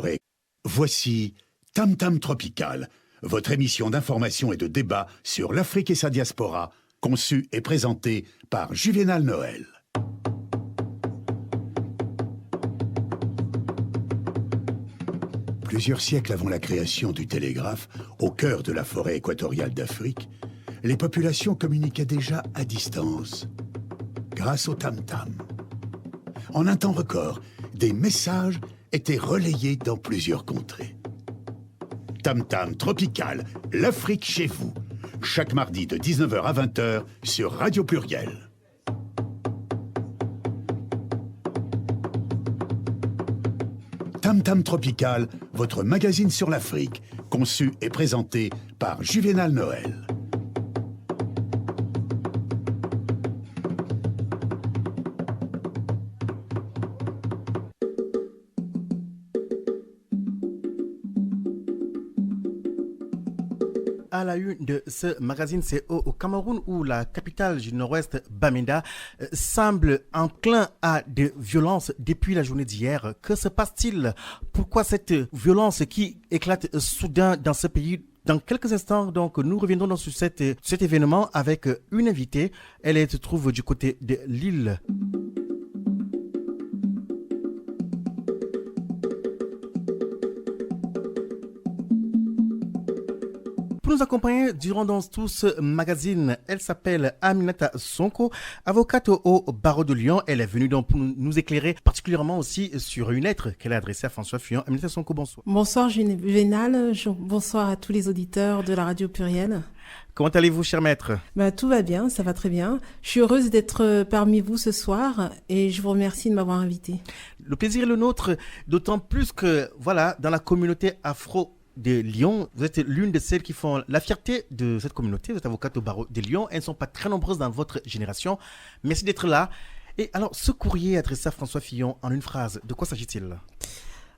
forêt. Voici Tam Tam Tropical, votre émission d'information et de débat sur l'Afrique et sa diaspora, conçue et présentée par Juvénal Noël. Plusieurs siècles avant la création du télégraphe, au cœur de la forêt équatoriale d'Afrique, les populations communiquaient déjà à distance, grâce au tam-tam. En un temps record, des messages étaient relayés dans plusieurs contrées. Tam-tam Tropical, l'Afrique chez vous, chaque mardi de 19h à 20h sur Radio Pluriel. Tam Tam Tropical, votre magazine sur l'Afrique, conçu et présenté par Juvénal Noël. À la une de ce magazine, c'est au Cameroun où la capitale du Nord-Ouest, Bamenda, semble enclin à des violences depuis la journée d'hier. Que se passe-t-il? Pourquoi cette violence qui éclate soudain dans ce pays? Dans quelques instants, donc, nous reviendrons sur cet événement avec une invitée. Elle se trouve du côté de Lille. Pour nous accompagner durant tout ce magazine, elle s'appelle Aminata Sonko, avocate au barreau de Lyon. Elle est venue donc pour nous éclairer particulièrement aussi sur une lettre qu'elle a adressée à François Fillon. Aminata Sonko, bonsoir. Bonsoir Juvénal, bonsoir à tous les auditeurs de la Radio Pluriel. Comment allez-vous, cher maître? Tout va bien, ça va très bien. Je suis heureuse d'être parmi vous ce soir et je vous remercie de m'avoir invitée. Le plaisir est le nôtre, d'autant plus que, voilà, dans la communauté afro de Lyon, vous êtes l'une de celles qui font la fierté de cette communauté. Vous êtes avocate au barreau de Lyon. Elles ne sont pas très nombreuses dans votre génération. Merci d'être là. Et alors, ce courrier adressé à François Fillon en une phrase, de quoi s'agit-il?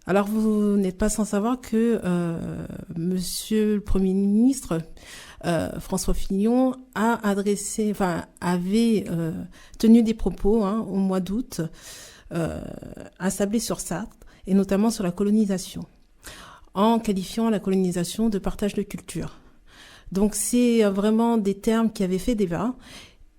Alors, vous n'êtes pas sans savoir que Monsieur le Premier ministre François Fillon avait tenu des propos au mois d'août à Sablé-sur-Sarthe et notamment sur la colonisation, en qualifiant la colonisation de partage de culture. Donc c'est vraiment des termes qui avaient fait débat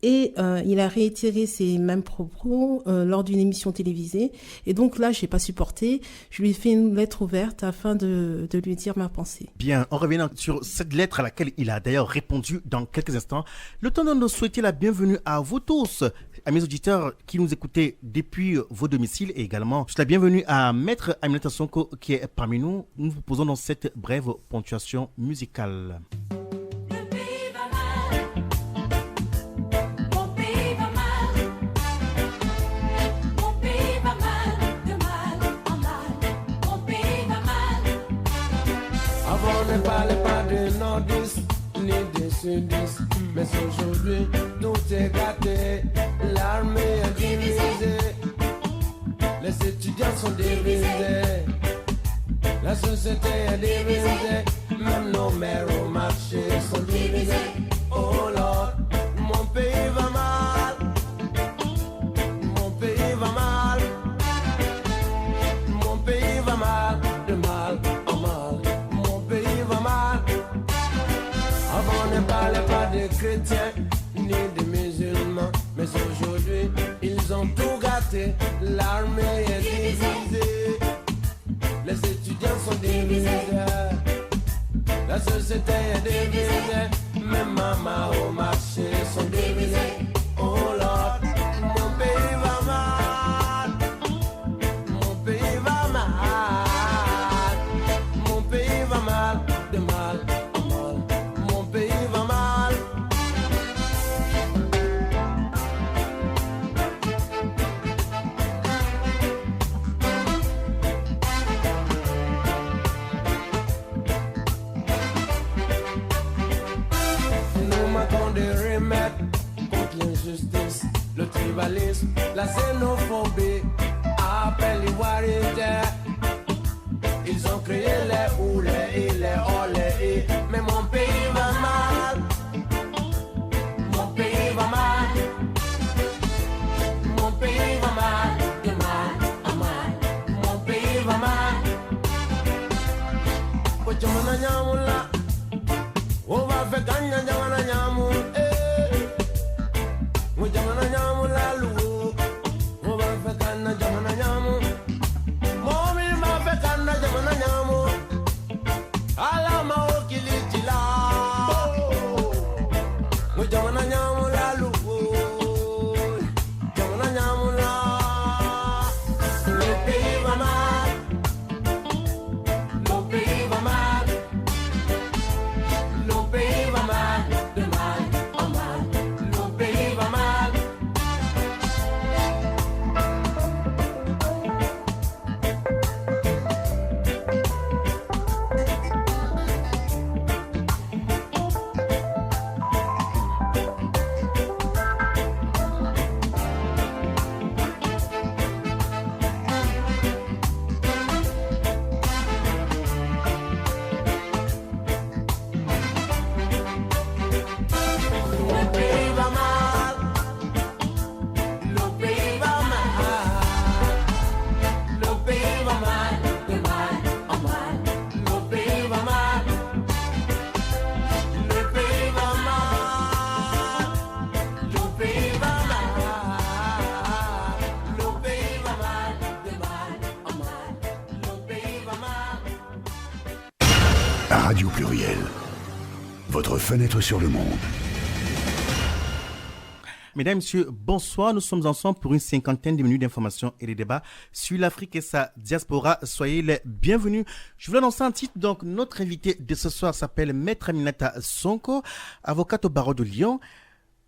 et il a réitéré ces mêmes propos lors d'une émission télévisée. Et donc là, je n'ai pas supporté, je lui ai fait une lettre ouverte afin de lui dire ma pensée. Bien, en revenant sur cette lettre à laquelle il a d'ailleurs répondu dans quelques instants, le temps de nous souhaiter la bienvenue à vous tous, à mes auditeurs qui nous écoutez depuis vos domiciles et également la bienvenue à Maître Aminata Sonko qui est parmi nous. Nous vous proposons dans cette brève ponctuation musicale. Ne parlez pas de nordistes ni de sudistes, mais aujourd'hui tout est gâté, l'armée est divisée, les étudiants sont divisés, la société est divisée, même nos mères au marché sont divisés. Oh Lord, mon pays va mal, mon pays va mal, mon pays va mal, de mal en mal. Avant ne parlait pas de chrétiens ni de musulmans, mais aujourd'hui ils ont tout gâté, l'armée est divisée, les étudiants sont divisés, la société est divisée, même maman au marché sont divisés. Oh Lord, mon pays va mal, mon pays va mal, mon pays va mal, de mal. Le tribalisme, la xénophobie, appelle les Warriors. Ils ont créé les oulés et les olés, mais mon pays va mal, mon pays va mal, mon pays va mal, de mal à mal, mon pays va mal. jamana nyamula o va fe kanya jamana nyamu mo jamana nyamula lu o va fe kanya jamana nyamu mo mi ma fe kanya jamana nyamu ala ma o kilitila mo jamana nyamula lu jamana nyamula le pays va mal. Radio Pluriel, votre fenêtre sur le monde. Mesdames, Messieurs, bonsoir. Nous sommes ensemble pour une cinquantaine de minutes d'informations et de débats sur l'Afrique et sa diaspora. Soyez les bienvenus. Je vous annonce un titre. Donc, notre invité de ce soir s'appelle Maître Aminata Sonko, avocate au barreau de Lyon.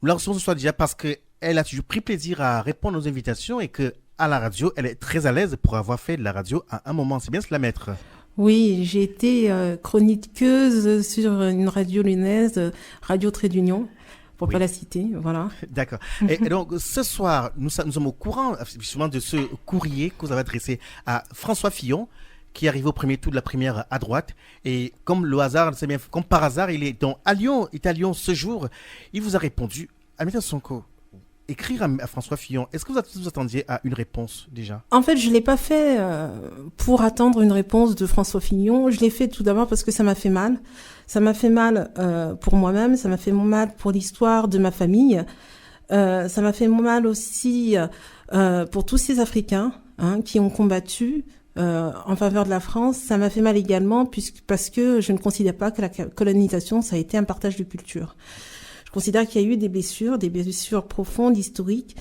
Nous la recevons ce soir déjà parce qu'elle a toujours pris plaisir à répondre aux invitations et qu'à la radio, elle est très à l'aise pour avoir fait de la radio à un moment. C'est bien cela, Maître? Oui, j'ai été chroniqueuse sur une radio lyonnaise, Radio Trait d'Union, pour pas la citer, voilà. D'accord. Et donc, ce soir, nous sommes au courant justement de ce courrier que vous avez adressé à François Fillon, qui arrive au premier tour de la primaire à droite. Et comme le hasard, c'est bien, comme par hasard, il est à Lyon ce jour. Il vous a répondu. Aminata Sonko, écrire à François Fillon, est-ce que vous attendiez à une réponse déjà? En fait, je l'ai pas fait pour attendre une réponse de François Fillon. Je l'ai fait tout d'abord parce que ça m'a fait mal. Ça m'a fait mal pour moi-même, ça m'a fait mal pour l'histoire de ma famille. Ça m'a fait mal aussi pour tous ces Africains qui ont combattu en faveur de la France. Ça m'a fait mal également parce que je ne considère pas que la colonisation, ça a été un partage de culture. Je considère qu'il y a eu des blessures profondes, historiques,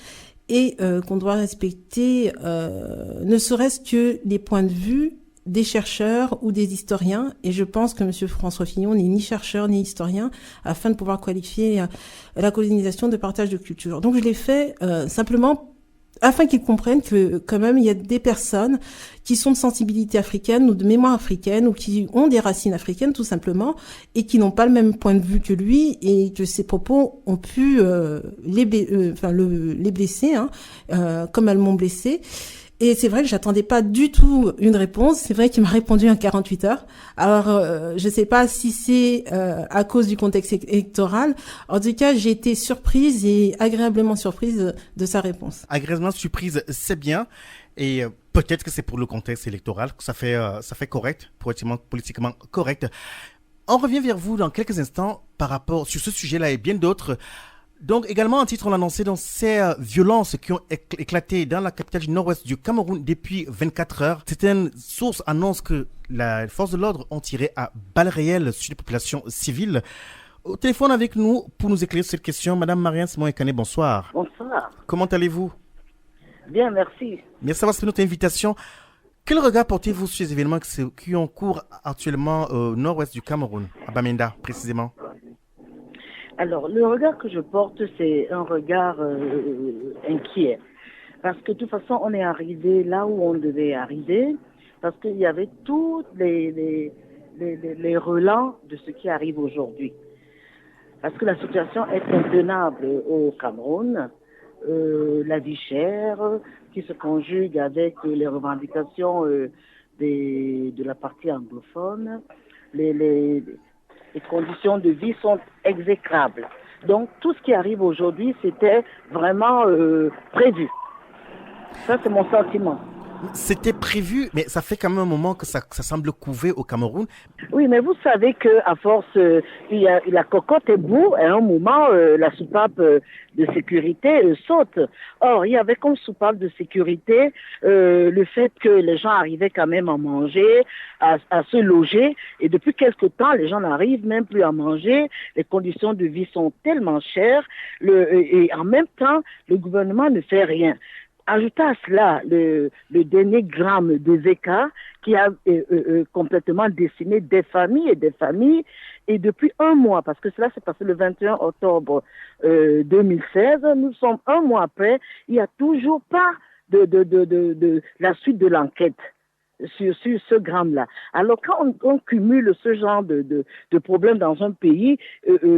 et qu'on doit respecter ne serait-ce que les points de vue des chercheurs ou des historiens. Et je pense que M. François Fillon n'est ni chercheur ni historien afin de pouvoir qualifier la colonisation de partage de culture. Donc je l'ai fait simplement afin qu'ils comprennent que quand même il y a des personnes qui sont de sensibilité africaine ou de mémoire africaine ou qui ont des racines africaines tout simplement et qui n'ont pas le même point de vue que lui et que ses propos ont pu les blesser comme elles m'ont blessé. Et c'est vrai que j'attendais pas du tout une réponse. C'est vrai qu'il m'a répondu en 48 heures. Alors, je sais pas si c'est à cause du contexte électoral. En tout cas, j'ai été surprise et agréablement surprise de sa réponse. Agréablement surprise, c'est bien. Et peut-être que c'est pour le contexte électoral que ça fait correct, politiquement correct. On revient vers vous dans quelques instants par rapport sur ce sujet-là et bien d'autres. Donc également, un titre, on l'a annoncé dans ces violences qui ont éclaté dans la capitale du nord-ouest du Cameroun depuis 24 heures. Certaines sources annoncent que les forces de l'ordre ont tiré à balles réelles sur les populations civiles. Au téléphone avec nous, pour nous éclairer sur cette question, Madame Marianne Simon-Ekane, bonsoir. Bonsoir. Comment allez-vous? Bien, merci. Merci d'avoir accepté notre invitation. Quel regard portez-vous sur ces événements qui ont cours actuellement au nord-ouest du Cameroun, à Bamenda précisément? Alors, le regard que je porte, c'est un regard inquiet. Parce que de toute façon, on est arrivé là où on devait arriver, parce qu'il y avait tous les relents de ce qui arrive aujourd'hui. Parce que la situation est intenable au Cameroun, la vie chère, qui se conjugue avec les revendications de la partie anglophone, les conditions de vie sont exécrables. Donc, tout ce qui arrive aujourd'hui, c'était vraiment prévu. Ça, c'est mon sentiment. C'était prévu, mais ça fait quand même un moment que ça semble couver au Cameroun. Oui, mais vous savez que à force, la cocotte est bout, et à un moment, la soupape de sécurité saute. Or, il y avait comme soupape de sécurité le fait que les gens arrivaient quand même à manger, à se loger, et depuis quelque temps, les gens n'arrivent même plus à manger. Les conditions de vie sont tellement chères, et en même temps, le gouvernement ne fait rien. Ajoutez à cela le dernier gramme de Zeka qui a complètement décimé des familles, et depuis un mois, parce que cela s'est passé le 21 octobre 2016, nous sommes un mois après, il n'y a toujours pas de la suite de l'enquête sur ce gramme-là. Alors quand on cumule ce genre de problèmes dans un pays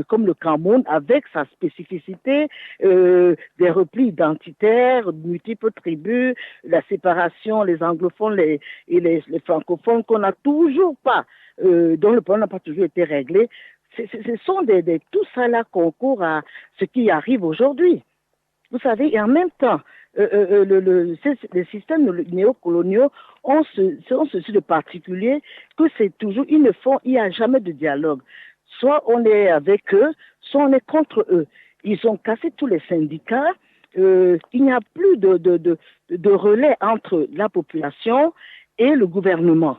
comme le Cameroun, avec sa spécificité, des replis identitaires, multiples tribus, la séparation, les anglophones et les francophones qu'on n'a toujours pas, dont le problème n'a pas toujours été réglé, ce sont tout ça là concourt à ce qui arrive aujourd'hui. Vous savez, et en même temps, les systèmes néocoloniaux ont ceci de particulier que c'est toujours, il n'y a jamais de dialogue. Soit on est avec eux, soit on est contre eux. Ils ont cassé tous les syndicats. Il n'y a plus de relais entre la population et le gouvernement.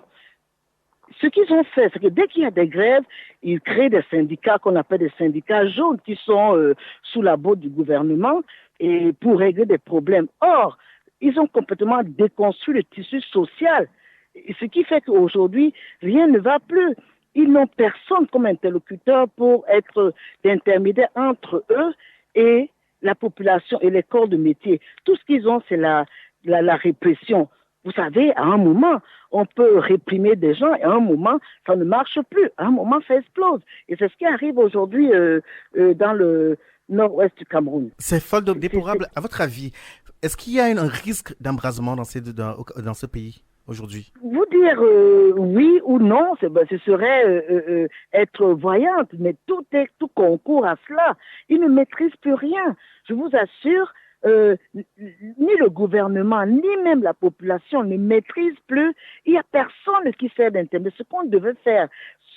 Ce qu'ils ont fait, c'est que dès qu'il y a des grèves, ils créent des syndicats qu'on appelle des syndicats jaunes qui sont sous la botte du gouvernement et pour régler des problèmes. Or, ils ont complètement déconstruit le tissu social, ce qui fait qu'aujourd'hui, rien ne va plus. Ils n'ont personne comme interlocuteur pour être d'intermédiaire entre eux et la population et les corps de métier. Tout ce qu'ils ont, c'est la répression. Vous savez, à un moment, on peut réprimer des gens et à un moment, ça ne marche plus. À un moment, ça explose. Et c'est ce qui arrive aujourd'hui dans le nord-ouest du Cameroun. C'est folle déplorable. À votre avis, est-ce qu'il y a un risque d'embrasement dans ce pays aujourd'hui? Vous dire oui ou non, ce serait être voyante, mais tout concourt à cela. Ils ne maîtrisent plus rien. Je vous assure, ni le gouvernement, ni même la population ne maîtrise plus. Il n'y a personne qui fait d'intermédiaire. Ce qu'on devait faire,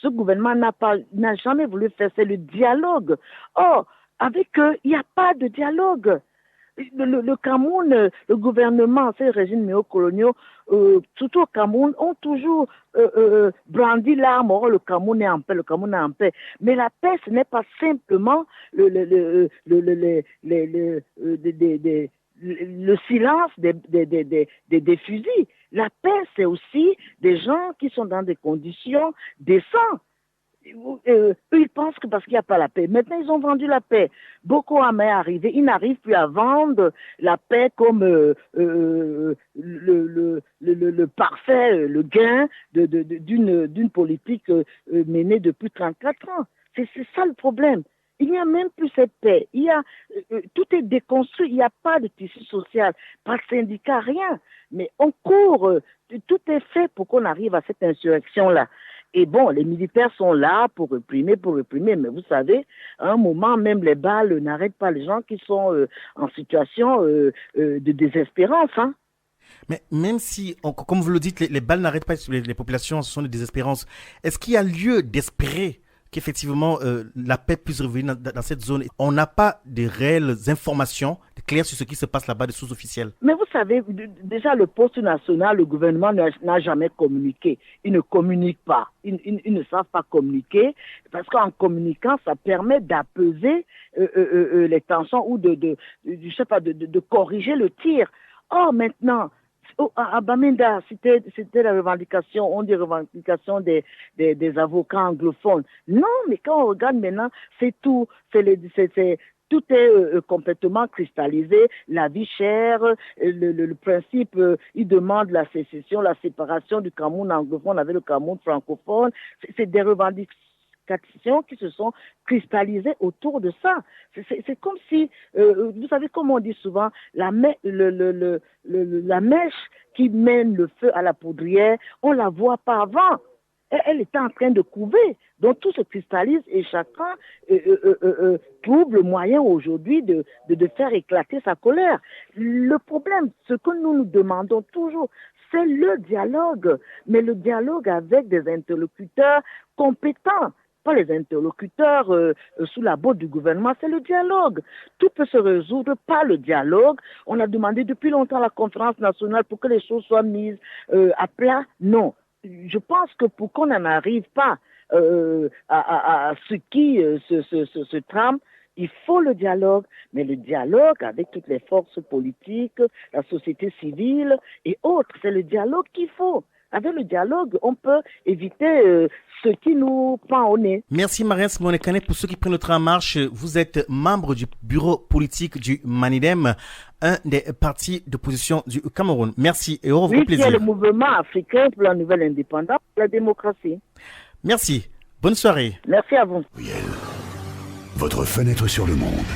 ce gouvernement n'a jamais voulu faire, c'est le dialogue. Or, avec eux, il n'y a pas de dialogue. Le Cameroun, le gouvernement, ces régimes néocoloniaux, surtout au Cameroun, ont toujours brandi l'arme. Or, le Cameroun est en paix, Mais la paix, ce n'est pas simplement le silence des fusils. La paix, c'est aussi des gens qui sont dans des conditions décentes. Eux, ils pensent que parce qu'il n'y a pas la paix. Maintenant, ils ont vendu la paix. Boko Haram est arrivé. Ils n'arrivent plus à vendre la paix comme le parfait, le gain d'une politique menée depuis 34 ans. C'est ça le problème. Il n'y a même plus cette paix. Tout est déconstruit. Il n'y a pas de tissu social, pas de syndicat, rien. Mais on court. Tout est fait pour qu'on arrive à cette insurrection-là. Et bon, les militaires sont là pour réprimer, mais vous savez, à un moment, même les balles n'arrêtent pas les gens qui sont en situation de désespérance. Hein. Mais même si, comme vous le dites, les balles n'arrêtent pas sur les populations, ce sont des désespérances, est-ce qu'il y a lieu d'espérer qu'effectivement la paix puisse revenir dans cette zone? On n'a pas de réelles informations claires sur ce qui se passe là-bas de sources officielles. Mais vous savez, déjà le poste national, le gouvernement n'a jamais communiqué. Ils ne communiquent pas. Ils ne savent pas communiquer parce qu'en communiquant, ça permet d'apaiser les tensions ou de corriger le tir. Or maintenant, à Bamenda, c'était la revendication, on dit revendication des avocats anglophones. Non, mais quand on regarde maintenant, c'est tout. Tout est complètement cristallisé. La vie chère, le principe, il demande la sécession, la séparation du Cameroun anglophone avec le Cameroun francophone. C'est des revendications qui se sont cristallisées autour de ça. C'est comme si, vous savez, comme on dit souvent, la mèche qui mène le feu à la poudrière, on la voit pas avant. Elle était en train de couver. Donc tout se cristallise et chacun trouve le moyen aujourd'hui de faire éclater sa colère. Le problème, ce que nous nous demandons toujours, c'est le dialogue, mais le dialogue avec des interlocuteurs compétents. Pas les interlocuteurs sous la botte du gouvernement, c'est le dialogue. Tout peut se résoudre par le dialogue. On a demandé depuis longtemps à la conférence nationale pour que les choses soient mises à plat. Non. Je pense que pour qu'on n'en arrive pas à ce qui se trame, il faut le dialogue, mais le dialogue avec toutes les forces politiques, la société civile et autres, c'est le dialogue qu'il faut. Avec le dialogue, on peut éviter ce qui nous pend au nez. Merci Marianne Simonekane. Pour ceux qui prennent le train en marche, vous êtes membre du bureau politique du Manidem, un des partis d'opposition du Cameroun. Merci et au plaisir. Oui, c'est le mouvement africain pour la nouvelle indépendance, pour la démocratie. Merci. Bonne soirée. Merci à vous. Votre fenêtre sur le monde.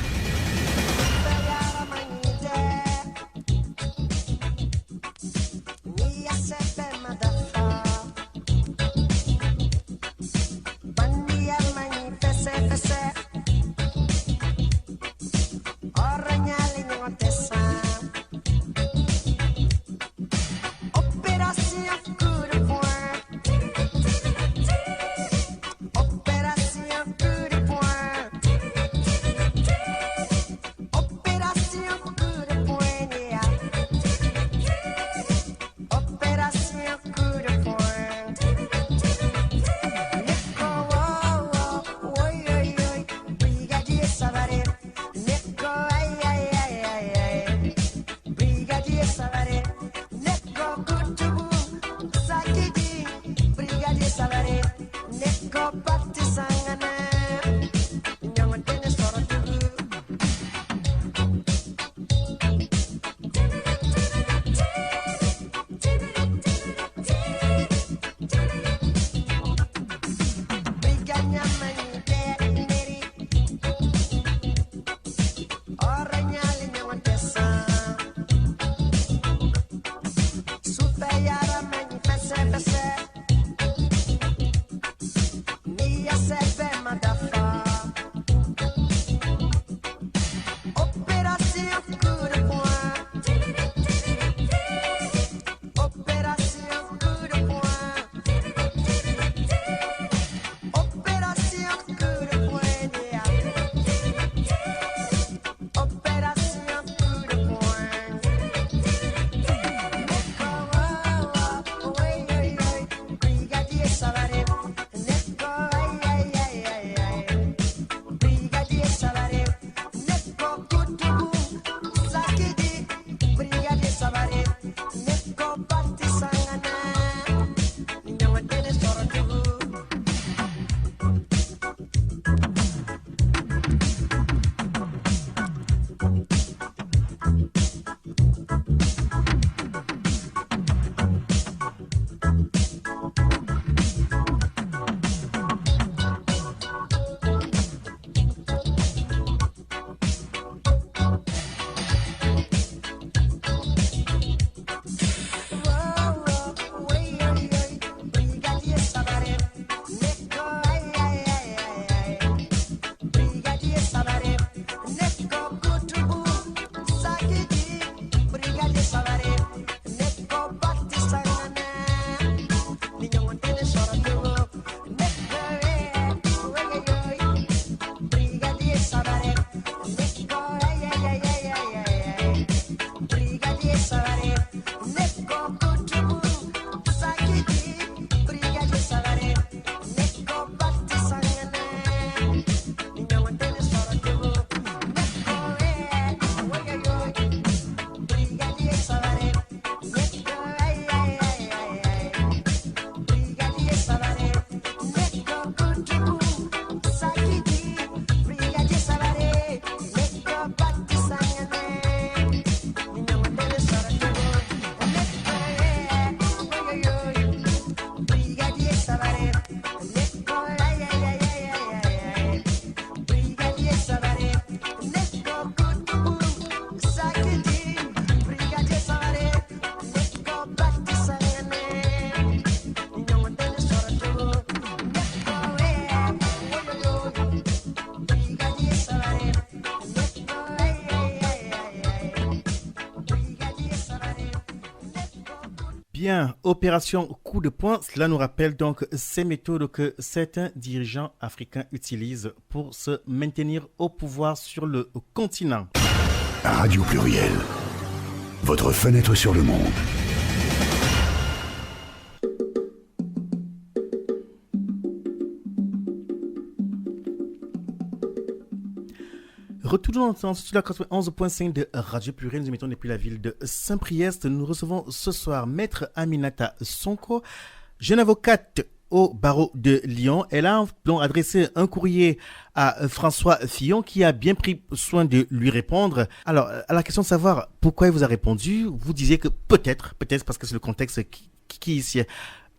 Bien, opération coup de poing, cela nous rappelle donc ces méthodes que certains dirigeants africains utilisent pour se maintenir au pouvoir sur le continent. Radio Pluriel, votre fenêtre sur le monde. Retournons sur la 91.5 de Radio Pluriel. Nous émettons depuis la ville de Saint-Priest. Nous recevons ce soir Maître Aminata Sonko, jeune avocate au barreau de Lyon. Elle a donc adressé un courrier à François Fillon qui a bien pris soin de lui répondre. Alors, à la question de savoir pourquoi il vous a répondu, vous disiez que peut-être parce que c'est le contexte qui est ici.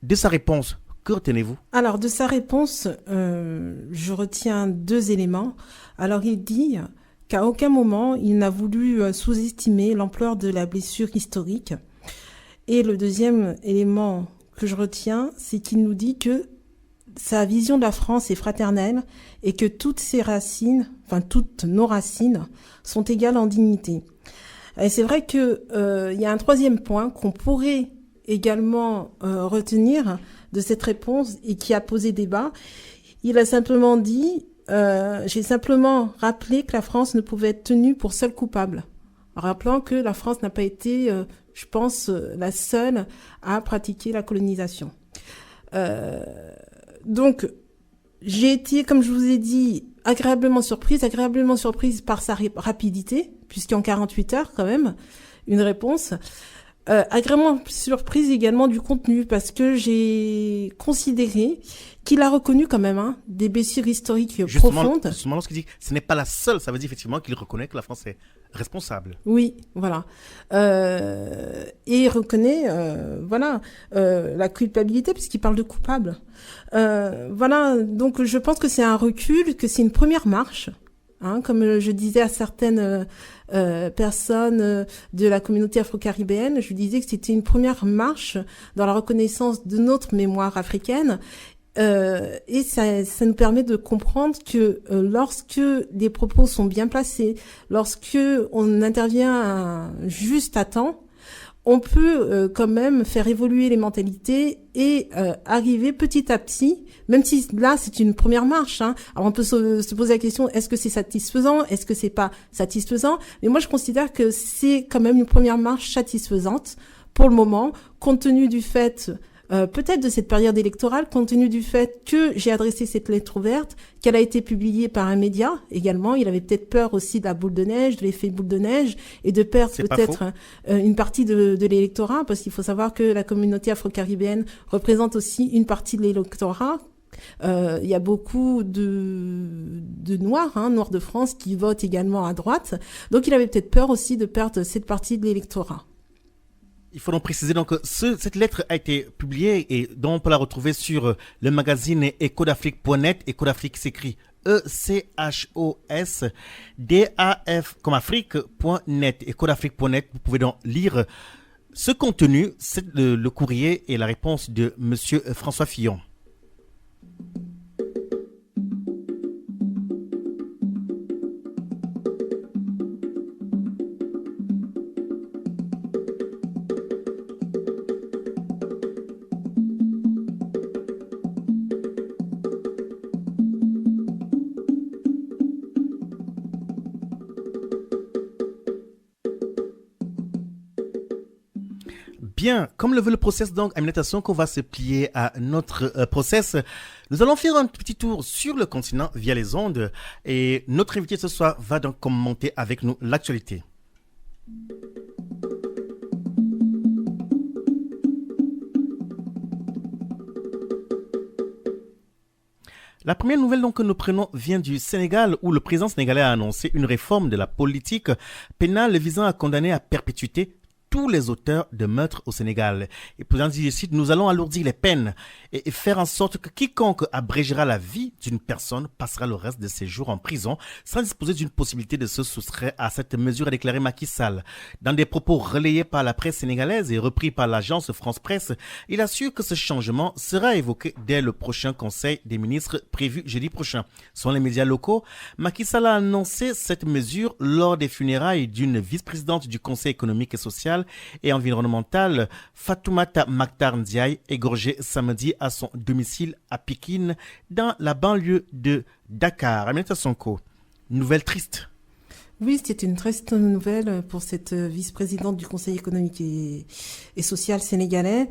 De sa réponse, que retenez-vous? Alors, de sa réponse, je retiens 2 éléments. Alors, il dit qu'à aucun moment, il n'a voulu sous-estimer l'ampleur de la blessure historique. Et le deuxième élément que je retiens, c'est qu'il nous dit que sa vision de la France est fraternelle et que toutes ses racines, enfin toutes nos racines, sont égales en dignité. Et c'est vrai que il y a un 3e point qu'on pourrait également retenir de cette réponse et qui a posé débat. Il a simplement dit j'ai simplement rappelé que la France ne pouvait être tenue pour seule coupable, rappelant que la France n'a pas été, je pense, la seule à pratiquer la colonisation. Donc, j'ai été, comme je vous ai dit, agréablement surprise par sa rapidité, puisqu'en 48 heures, quand même, une réponse. Agréablement surprise également du contenu, parce que j'ai considéré qu'il a reconnu quand même des blessures historiques profondes. Justement, lorsqu'il dit que ce n'est pas la seule, ça veut dire effectivement qu'il reconnaît que la France est responsable. Oui, voilà. Et il reconnaît, la culpabilité, puisqu'il parle de coupable. Voilà, donc je pense que c'est un recul, que c'est une première marche. Comme je disais à certaines personnes de la communauté afro-caribéenne, je disais que c'était une première marche dans la reconnaissance de notre mémoire africaine. Et ça nous permet de comprendre que lorsque des propos sont bien placés, lorsque on intervient juste à temps, on peut quand même faire évoluer les mentalités et arriver petit à petit, même si là c'est une première marche. Alors on peut se poser la question, est-ce que c'est satisfaisant, est-ce que c'est pas satisfaisant? Mais moi je considère que c'est quand même une première marche satisfaisante pour le moment, compte tenu du fait peut-être de cette période électorale, compte tenu du fait que j'ai adressé cette lettre ouverte, qu'elle a été publiée par un média également. Il avait peut-être peur aussi de la boule de neige, de l'effet boule de neige, et de perdre peut-être une partie de l'électorat, parce qu'il faut savoir que la communauté afro-caribéenne représente aussi une partie de l'électorat. Il y a beaucoup de Noirs, Noirs de France, qui votent également à droite. Donc il avait peut-être peur aussi de perdre cette partie de l'électorat. Il faut donc préciser donc que cette lettre a été publiée et donc on peut la retrouver sur le magazine ecodafrique.net. Ecodafrique s'écrit ECHOSDAF comme Afrique.net. Ecodafrique.net, vous pouvez donc lire ce contenu, c'est le courrier et la réponse de Monsieur François Fillon. Bien, comme le veut le process, donc, Aminata Sonko va se plier à notre process. Nous allons faire un petit tour sur le continent via les ondes et notre invité ce soir va donc commenter avec nous l'actualité. La première nouvelle donc que nous prenons vient du Sénégal où le président sénégalais a annoncé une réforme de la politique pénale visant à condamner à perpétuité tous les auteurs de meurtres au Sénégal. Et pour ainsi dire, nous allons alourdir les peines et faire en sorte que quiconque abrégera la vie d'une personne passera le reste de ses jours en prison sans disposer d'une possibilité de se soustraire à cette mesure, a déclaré Macky Sall. Dans des propos relayés par la presse sénégalaise et repris par l'agence France Presse, il assure que ce changement sera évoqué dès le prochain Conseil des ministres prévu jeudi prochain. Selon les médias locaux, Macky Sall a annoncé cette mesure lors des funérailles d'une vice-présidente du Conseil économique et social et environnementale, Fatoumata Maktar Ndiaye, égorgée samedi à son domicile à Pikine, dans la banlieue de Dakar. Aminata Sonko, nouvelle triste. Oui, c'était une triste nouvelle pour cette vice-présidente du Conseil économique et social sénégalais.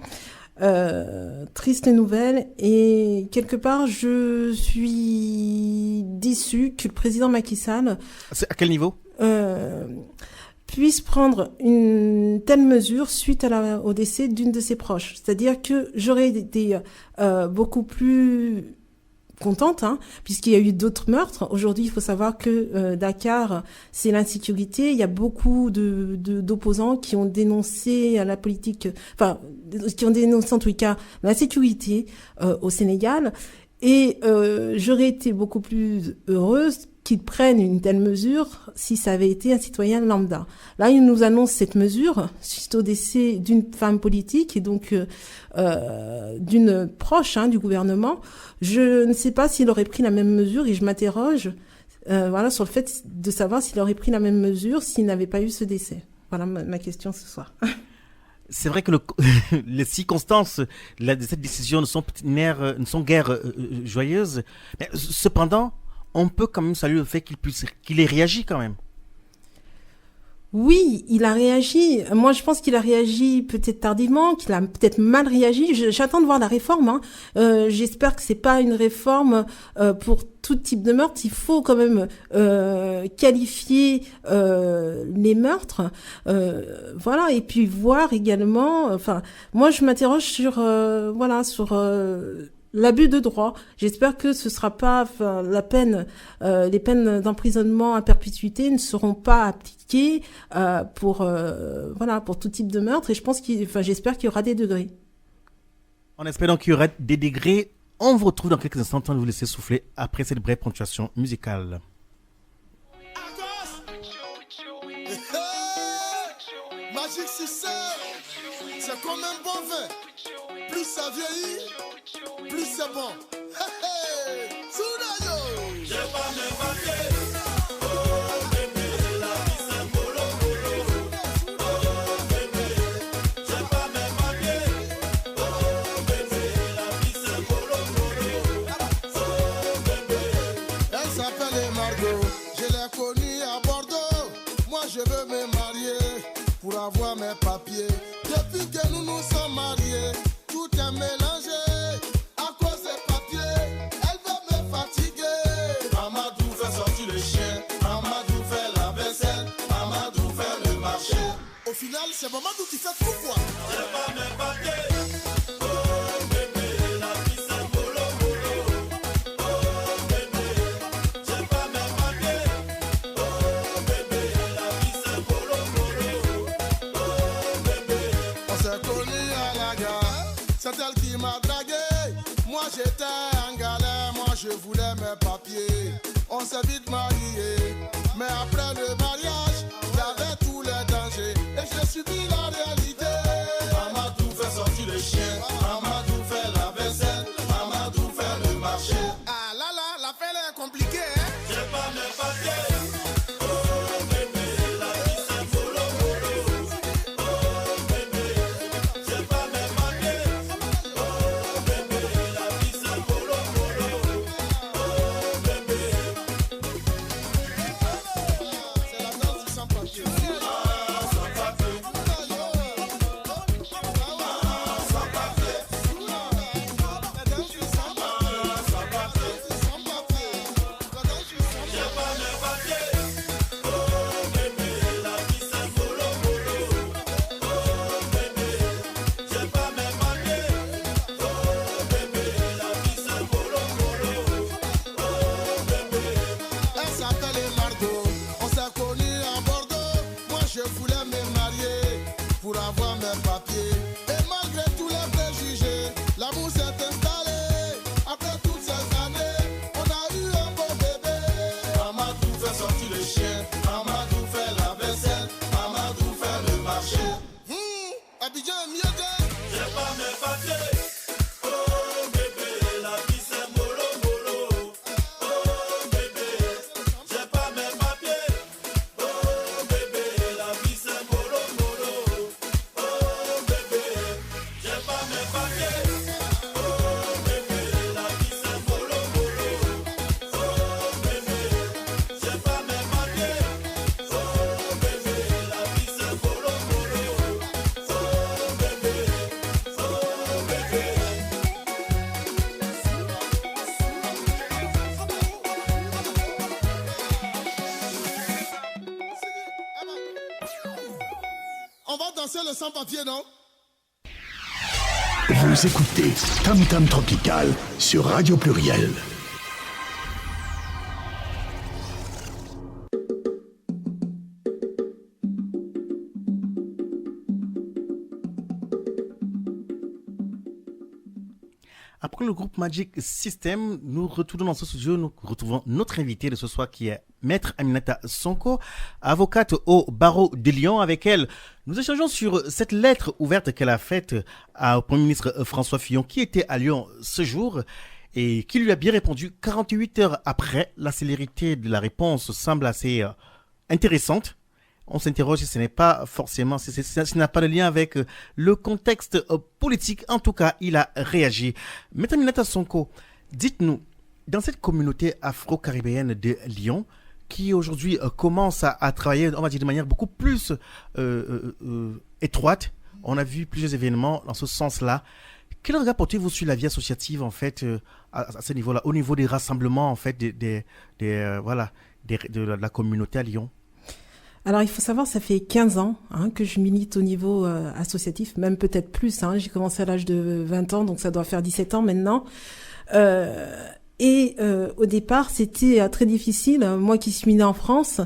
Triste nouvelle, et quelque part je suis déçue que le président Macky Sall C'est à quel niveau puisse prendre une telle mesure suite au décès d'une de ses proches. C'est-à-dire que j'aurais été beaucoup plus contente, puisqu'il y a eu d'autres meurtres. Aujourd'hui, il faut savoir que Dakar, c'est l'insécurité. Il y a beaucoup d'opposants qui ont dénoncé la politique, qui ont dénoncé en tout cas l'insécurité au Sénégal. Et j'aurais été beaucoup plus heureuse qu'ils prennent une telle mesure si ça avait été un citoyen lambda. Là, ils nous annoncent cette mesure suite au décès d'une femme politique et donc d'une proche du gouvernement. Je ne sais pas s'il aurait pris la même mesure et je m'interroge sur le fait de savoir s'il aurait pris la même mesure s'il n'avait pas eu ce décès. Voilà ma question ce soir. C'est vrai que les circonstances de cette décision ne sont guère joyeuses. Mais cependant, on peut quand même saluer le fait qu'il ait réagi quand même. Oui, il a réagi. Moi, je pense qu'il a réagi peut-être tardivement, qu'il a peut-être mal réagi. J'attends de voir la réforme. J'espère que c'est pas une réforme pour tout type de meurtre. Il faut quand même qualifier les meurtres. Voilà, et puis voir également. Moi, je m'interroge sur l'abus de droit. J'espère que ce sera pas les peines d'emprisonnement à perpétuité ne seront pas appliquées pour tout type de meurtre. Et j'espère qu'il y aura des degrés. En espérant qu'il y aura des degrés, on vous retrouve dans quelques instants. On va vous laisser souffler après cette brève ponctuation musicale. Magic System, c'est comme un bon vin. Plus ça vieillit, plus c'est bon. Hey, hey, Soudayo. J'ai pas mes papiers. Oh bébé, la vie c'est bolo bolo. Oh bébé, j'ai pas mes papiers. Oh bébé, la vie c'est bolo bolo. Oh bébé. Elle s'appelle Margot, je l'ai connue à Bordeaux. Moi je veux me marier pour avoir mes papiers. Depuis que nous nous sommes mariés, tout est mélangé. À cause des papiers, elle veut me fatiguer. Amadou fait sortir le chien, Amadou fait la vaisselle, Amadou fait le marché. Au final, c'est Mamadou qui fait tout quoi. J'ai pas mes papiers. Oh bébé, la vie c'est bolo bolo. Oh bébé, j'ai pas mes papiers. Oh bébé, la vie c'est bolo bolo. Oh bébé, on s'est connus à la gare. C'est elle qui m'a dragué. Moi j'étais en galère, moi je voulais mes papiers. On s'est vite mariés, mais après le mariage, il y avait tous les dangers. Et j'ai subi la réalité. Amadou fait sortir le chien, Amadou fait la vaisselle, Amadou fait le marché. Ah là là, l'affaire est compliquée, hein. J'ai pas mes papiers. Oh bébé, la vie c'est bolo bolo. Oh bébé, j'ai pas mes papiers. Oh bébé, la vie c'est bolo bolo. Oh bébé. C'est la danse du sans papier. Ah, sans papier. on va danser le sans-papier, non? Vous écoutez Tam Tam Tropical sur Radio Pluriel. Après le groupe Magic System, nous retournons dans ce studio, nous retrouvons notre invité de ce soir qui est Maître Aminata Sonko, avocate au barreau de Lyon. Avec elle, nous échangeons sur cette lettre ouverte qu'elle a faite au Premier ministre François Fillon qui était à Lyon ce jour et qui lui a bien répondu 48 heures après. La célérité de la réponse semble assez intéressante. On s'interroge si ce n'est pas forcément, si ça n'a pas de lien avec le contexte politique. En tout cas, il a réagi. Maître Aminata Sonko, dites-nous, dans cette communauté afro-caribéenne de Lyon, qui aujourd'hui commence à travailler, on va dire, de manière beaucoup plus étroite, on a vu plusieurs événements dans ce sens-là. Quel regard portez-vous sur la vie associative, en fait, à ce niveau-là, au niveau des rassemblements, en fait, de la communauté à Lyon? Alors, il faut savoir, ça fait 15 ans que je milite au niveau associatif, même peut-être plus. J'ai commencé à l'âge de 20 ans, donc ça doit faire 17 ans maintenant. Au départ, c'était très difficile, moi qui suis née en France.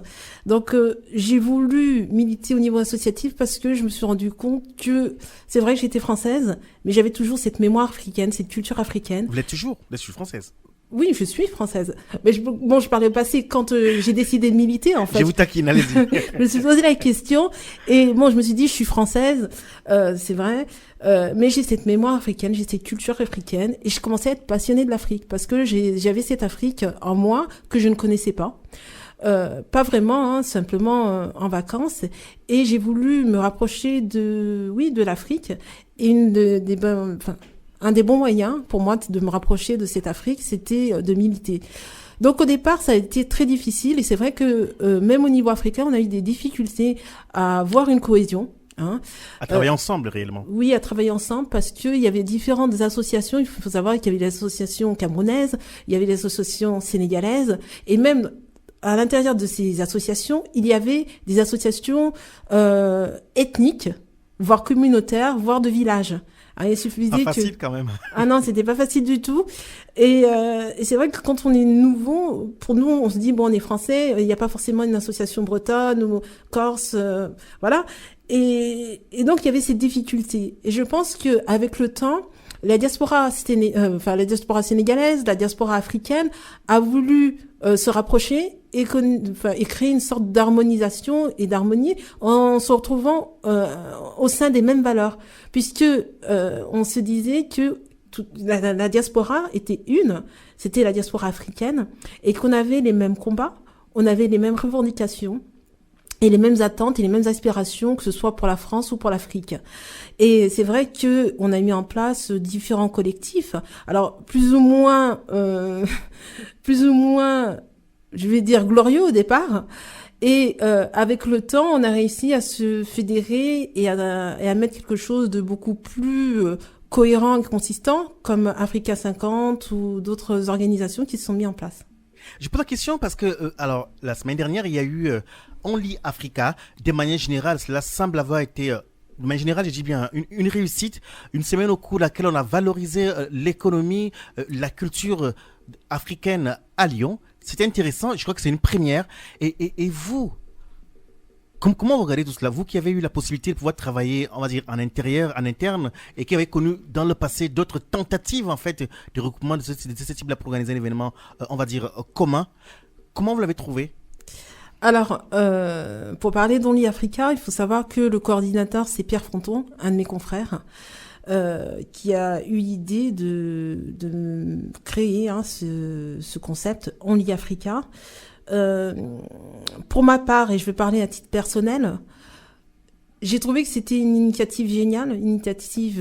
Donc, j'ai voulu militer au niveau associatif parce que je me suis rendu compte que c'est vrai que j'étais française, mais j'avais toujours cette mémoire africaine, cette culture africaine. Vous l'êtes toujours, je suis française. Oui, je suis française. Mais je parlais au passé quand j'ai décidé de militer, en fait. Je vous taquine, allez-y. Je me suis posé la question et je me suis dit, je suis française, c'est vrai, mais j'ai cette mémoire africaine, j'ai cette culture africaine et je commençais à être passionnée de l'Afrique parce que j'avais cette Afrique en moi que je ne connaissais pas. Pas vraiment, simplement en vacances. Et j'ai voulu me rapprocher de l'Afrique. Et un des bons moyens pour moi de me rapprocher de cette Afrique, c'était de militer. Donc au départ, ça a été très difficile et c'est vrai que même au niveau africain, on a eu des difficultés à avoir une cohésion. À travailler ensemble, réellement. Oui, à travailler ensemble parce qu'il y avait différentes associations. Il faut savoir qu'il y avait l'association camerounaise, il y avait l'association sénégalaise et même à l'intérieur de ces associations, il y avait des associations ethniques, voire communautaires, voire de villages. Il suffisait pas facile quand même. Ah non, c'était pas facile du tout. Et c'est vrai que quand on est nouveau, pour nous, on se dit bon, on est français, il n'y a pas forcément une association bretonne ou corse, voilà. Et donc il y avait ces difficultés. Et je pense que avec le temps, la diaspora sénégalaise, la diaspora africaine a voulu se rapprocher et créer une sorte d'harmonisation et d'harmonie en se retrouvant au sein des mêmes valeurs, puisque on se disait que la diaspora était c'était la diaspora africaine, et qu'on avait les mêmes combats, on avait les mêmes revendications, et les mêmes attentes et les mêmes aspirations, que ce soit pour la France ou pour l'Afrique. Et c'est vrai que on a mis en place différents collectifs. Alors plus ou moins, je vais dire glorieux au départ. Et avec le temps, on a réussi à se fédérer et à mettre quelque chose de beaucoup plus cohérent et consistant, comme Africa 50 ou d'autres organisations qui se sont mises en place. Je pose la question parce que, la semaine dernière, il y a eu Only Africa. De manière générale, cela semble avoir été, de manière générale, je dis bien, une réussite. Une semaine au cours de laquelle on a valorisé l'économie, la culture africaine à Lyon. C'était intéressant. Je crois que c'est une première. Et vous, comment vous regardez tout cela? Vous qui avez eu la possibilité de pouvoir travailler, on va dire, en interne, et qui avez connu dans le passé d'autres tentatives, en fait, de recoupement de ce type-là pour organiser un événement, on va dire, commun. Comment vous l'avez trouvé? Alors, pour parler d'Only Africa, il faut savoir que le coordinateur, c'est Pierre Fronton, un de mes confrères, qui a eu l'idée de créer ce concept Only Africa. Pour ma part, et je vais parler à titre personnel, j'ai trouvé que c'était une initiative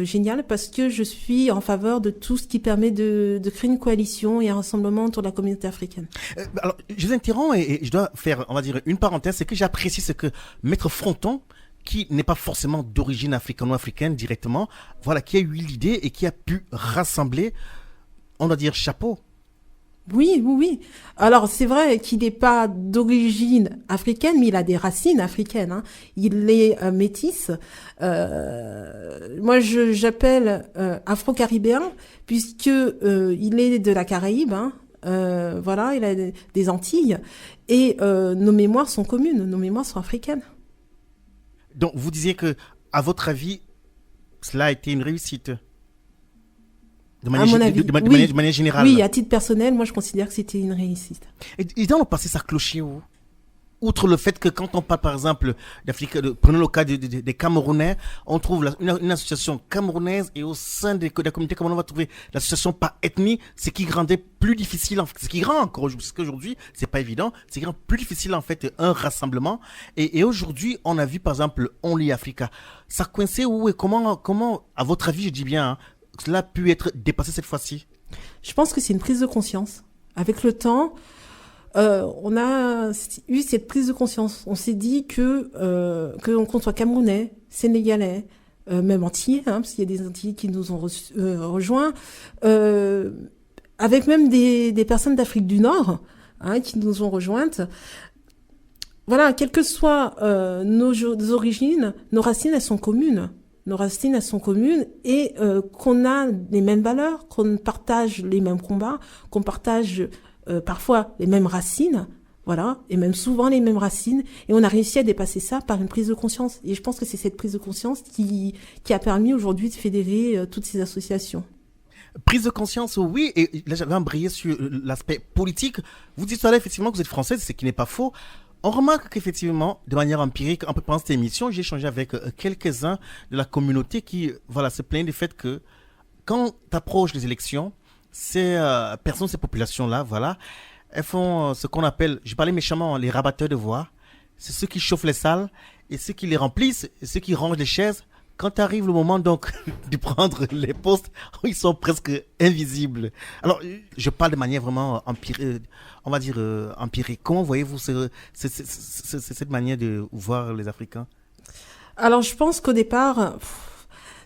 géniale parce que je suis en faveur de tout ce qui permet de créer une coalition et un rassemblement autour de la communauté africaine. Alors, je vous interromps et je dois faire, on va dire, une parenthèse, c'est que j'apprécie ce que Maître Fronton, qui n'est pas forcément d'origine africano-africaine directement, voilà, qui a eu l'idée et qui a pu rassembler, on va dire, chapeau. Oui, oui, oui. Alors, c'est vrai qu'il n'est pas d'origine africaine, mais il a des racines africaines, hein. Il est métis. Moi, j'appelle afro-caribéen, puisque il est de la Caraïbe, hein. Voilà, il a des Antilles. Et nos mémoires sont communes, nos mémoires sont africaines. Donc, vous disiez que, à votre avis, cela a été une réussite de À mon avis, oui. de manière générale. Oui, à titre personnel, moi, je considère que c'était une réussite. Et dans le passé, ça clochait où? Outre le fait que quand on parle, par exemple, d'Afrique, prenons le cas des Camerounais, on trouve une association camerounaise et au sein de la communauté camerounaise, on va trouver l'association par ethnie, ce qui rendait plus difficile, ce qui rend encore, parce qu'aujourd'hui, c'est pas évident, ce qui rend plus difficile, en fait, un rassemblement. Et aujourd'hui, on a vu, par exemple, Only Africa. Ça coinçait où et comment, à votre avis, je dis bien, hein, cela a pu être dépassé cette fois-ci? Je pense que c'est une prise de conscience. Avec le temps, on a eu cette prise de conscience. On s'est dit qu'on soit camerounais, sénégalais, même antillais, hein, parce qu'il y a des Antillais qui nous ont rejoints, avec même des personnes d'Afrique du Nord, hein, qui nous ont rejointes. Voilà, quelles que soient nos origines, nos racines, elles sont communes. Nos racines, elles sont communes et qu'on a les mêmes valeurs, qu'on partage les mêmes combats, qu'on partage parfois les mêmes racines, voilà, et même souvent les mêmes racines. Et on a réussi à dépasser ça par une prise de conscience. Et je pense que c'est cette prise de conscience qui a permis aujourd'hui de fédérer toutes ces associations. Prise de conscience, oui, et là j'avais embrayé sur l'aspect politique. Vous dites tout à l'heure effectivement que vous êtes française, ce qui n'est pas faux. On remarque qu'effectivement, de manière empirique, en préparant cette émission, j'ai échangé avec quelques-uns de la communauté qui se plaignent du fait que quand approchent les élections, ces personnes, ces populations-là, elles font ce qu'on appelle, je parlais méchamment, les rabatteurs de voix. C'est ceux qui chauffent les salles et ceux qui les remplissent et ceux qui rangent les chaises. Quand arrive le moment donc de prendre les postes, ils sont presque invisibles. Alors, je parle de manière vraiment empirique, on va dire empirique. Comment voyez-vous cette manière de voir les Africains? Alors, je pense qu'au départ,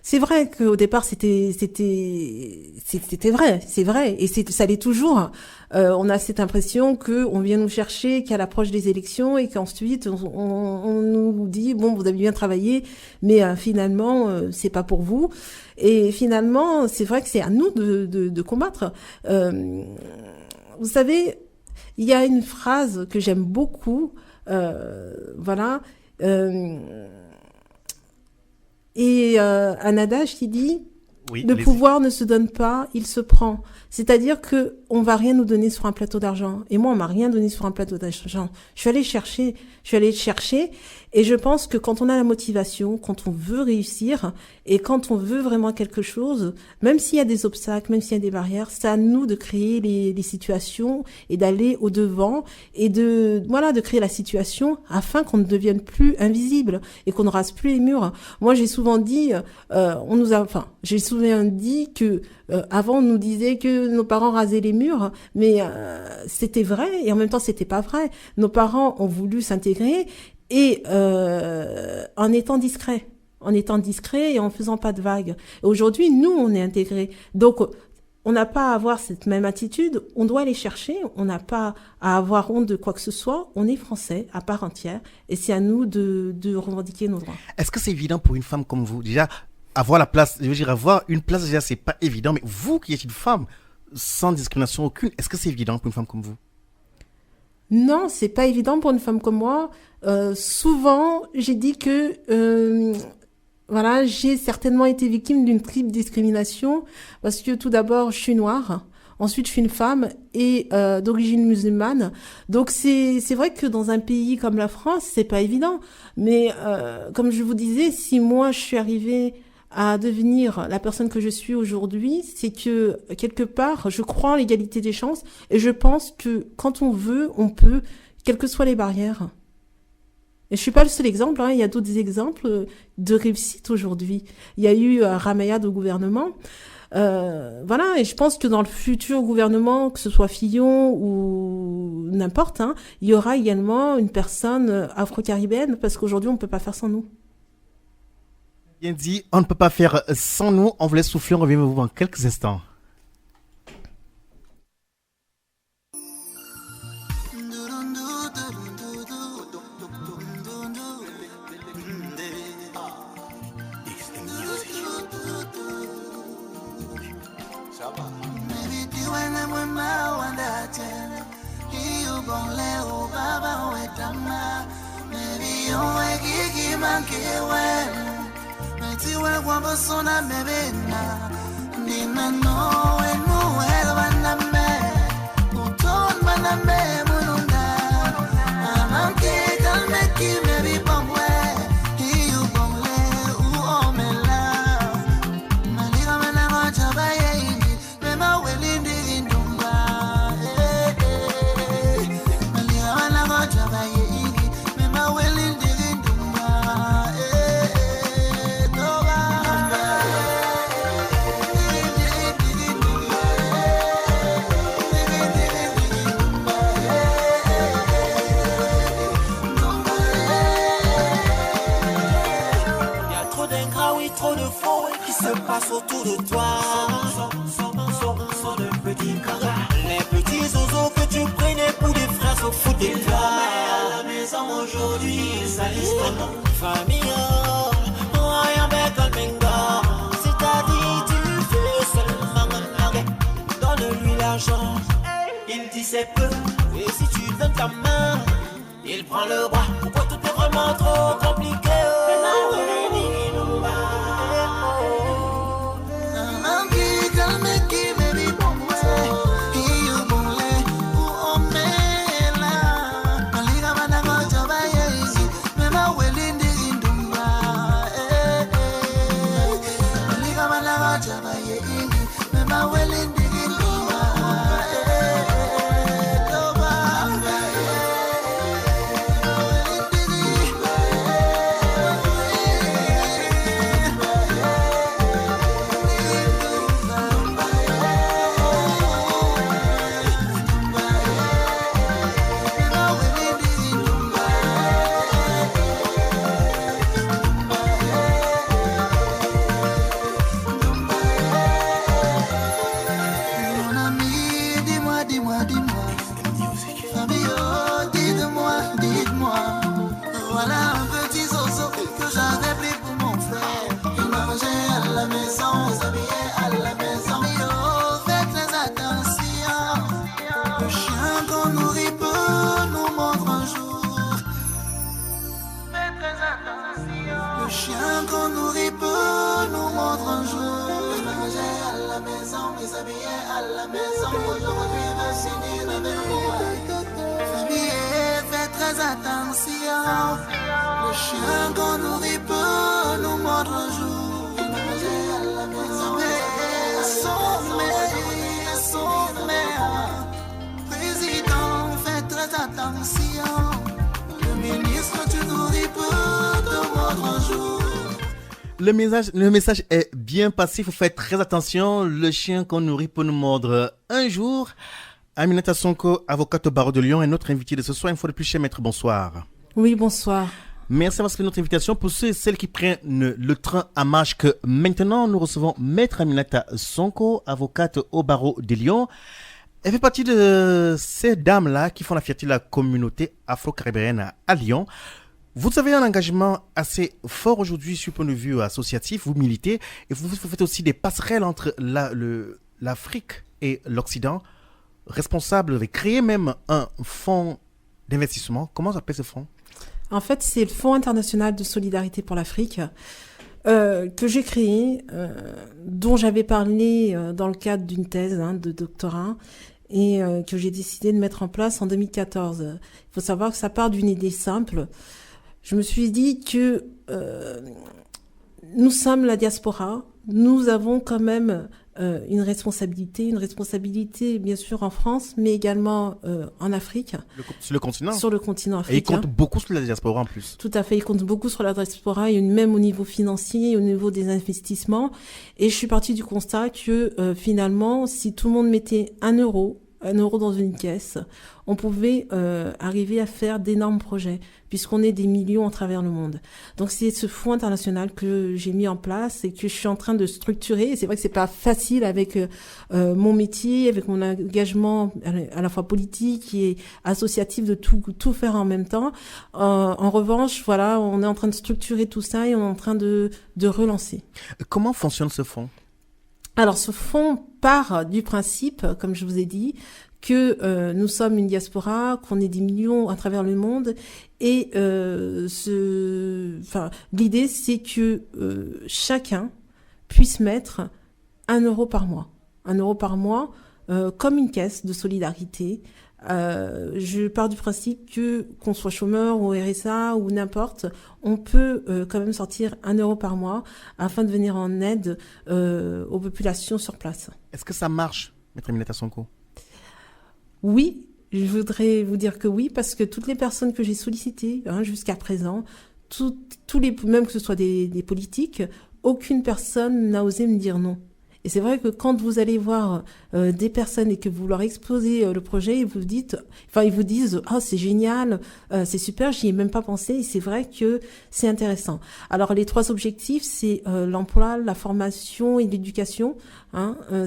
c'est vrai qu'au départ, c'était vrai, c'est vrai, et ça l'est toujours. On a cette impression qu'on vient nous chercher qu'à l'approche des élections et qu'ensuite on nous dit bon, vous avez bien travaillé, mais finalement c'est pas pour vous. Et finalement, c'est vrai que c'est à nous de combattre. Vous savez, il y a une phrase que j'aime beaucoup, et un adage qui dit oui, le pouvoir ne se donne pas, il se prend. C'est-à-dire que on va rien nous donner sur un plateau d'argent. Et moi, on m'a rien donné sur un plateau d'argent. Je suis allée chercher. Et je pense que quand on a la motivation, quand on veut réussir et quand on veut vraiment quelque chose, même s'il y a des obstacles, même s'il y a des barrières, c'est à nous de créer les situations et d'aller au devant et de créer la situation afin qu'on ne devienne plus invisible et qu'on ne rase plus les murs. Moi, j'ai souvent dit, j'ai souvent dit que avant, on nous disait que nos parents rasaient les murs, mais c'était vrai et en même temps, c'était pas vrai. Nos parents ont voulu s'intégrer et en étant discrets et en faisant pas de vagues. Aujourd'hui, nous, on est intégrés. Donc, on n'a pas à avoir cette même attitude. On doit aller chercher. On n'a pas à avoir honte de quoi que ce soit. On est français à part entière et c'est à nous de revendiquer nos droits. Est-ce que c'est évident pour une femme comme vous, déjà, avoir une place, déjà, c'est pas évident, mais vous qui êtes une femme sans discrimination aucune, est-ce que c'est évident pour une femme comme vous? Non, c'est pas évident pour une femme comme moi. Souvent, j'ai dit que j'ai certainement été victime d'une triple discrimination parce que tout d'abord, je suis noire. Ensuite, je suis une femme et d'origine musulmane. Donc, c'est vrai que dans un pays comme la France, c'est pas évident. Mais comme je vous disais, si moi, je suis arrivée à devenir la personne que je suis aujourd'hui, c'est que quelque part, je crois en l'égalité des chances et je pense que quand on veut, on peut, quelles que soient les barrières. Et je suis pas le seul exemple, hein, il y a d'autres exemples de réussite aujourd'hui. Il y a eu Ramayad au gouvernement. Et je pense que dans le futur gouvernement, que ce soit Fillon ou n'importe, hein, il y aura également une personne afro-caribéenne parce qu'aujourd'hui, on ne peut pas faire sans nous. Bien dit, on ne peut pas faire sans nous. On vous laisse souffler, on revient vous dans quelques instants. mwema wanda tena hiyo bonle o baba wetama maybe you gigi mankewe metiwe kwamba sona mebena ndina no enu elwana me uton maname mununda amanke kalmeki maybe bongwe hiyo bonle u omela maliga mena chabaye mema welindi indumba maliga mena chabaye mema welindi indumba toba trop de faux qui se passe autour de toi. Sont de petits caras. Les petits oiseaux que tu prenais pour des frères se foutent de toi. À la maison aujourd'hui, ils salissent ton nom. Famille, rien avec un menga. C'est-à-dire, tu fais seulement un arrêt. Donne-lui l'argent, il dit c'est peu. Et si tu donnes ta main, il prend le bras. Pourquoi tout est vraiment trop compliqué? Le message est bien passé, il faut faire très attention. Le chien qu'on nourrit peut nous mordre un jour. Aminata Sonko, avocate au barreau de Lyon, est notre invitée de ce soir. Une fois de plus, cher maître, bonsoir. Oui, bonsoir. Merci d'avoir accepté notre invitation. Pour ceux et celles qui prennent le train à marche, que maintenant nous recevons maître Aminata Sonko, avocate au barreau de Lyon. Elle fait partie de ces dames-là qui font la fierté de la communauté afro-caribéenne à Lyon. Vous avez un engagement assez fort aujourd'hui sur le point de vue associatif, vous militez et vous faites aussi des passerelles entre l'Afrique et l'Occident, responsable de créer même un fonds d'investissement. Comment s'appelle ce fonds? En fait, c'est le Fonds international de solidarité pour l'Afrique que j'ai créé, dont j'avais parlé dans le cadre d'une thèse de doctorat et que j'ai décidé de mettre en place en 2014. Il faut savoir que ça part d'une idée simple. Je me suis dit que nous sommes la diaspora, nous avons quand même une responsabilité bien sûr en France, mais également en Afrique. Sur le continent. Sur le continent africain. Et il compte beaucoup sur la diaspora en plus. Tout à fait, il compte beaucoup sur la diaspora, et même au niveau financier, au niveau des investissements. Et je suis partie du constat que finalement, si tout le monde mettait 1 euro dans une caisse, on pouvait arriver à faire d'énormes projets, puisqu'on est des millions à travers le monde. Donc c'est ce fonds international que j'ai mis en place et que je suis en train de structurer. Et c'est vrai que c'est pas facile avec mon métier, avec mon engagement à la fois politique et associatif, de tout faire en même temps. En revanche, voilà, on est en train de structurer tout ça et on est en train de relancer. Comment fonctionne ce fonds ? Alors, ce fonds part du principe, comme je vous ai dit, que nous sommes une diaspora, qu'on est des millions à travers le monde, et l'idée c'est que chacun puisse mettre 1 euro par mois. 1 euro par mois, comme une caisse de solidarité. Je pars du principe que qu'on soit chômeur ou RSA ou n'importe, on peut quand même sortir 1 euro par mois afin de venir en aide aux populations sur place. Est-ce que ça marche, Maître Aminata Sonko? Oui, je voudrais vous dire que oui, parce que toutes les personnes que j'ai sollicitées jusqu'à présent, tous les, même que ce soit des politiques, aucune personne n'a osé me dire non. Et c'est vrai que quand vous allez voir des personnes et que vous leur exposez le projet, ils vous disent oh c'est génial, c'est super, j'y ai même pas pensé. Et c'est vrai que c'est intéressant. Alors les 3 objectifs, c'est l'emploi, la formation et l'éducation.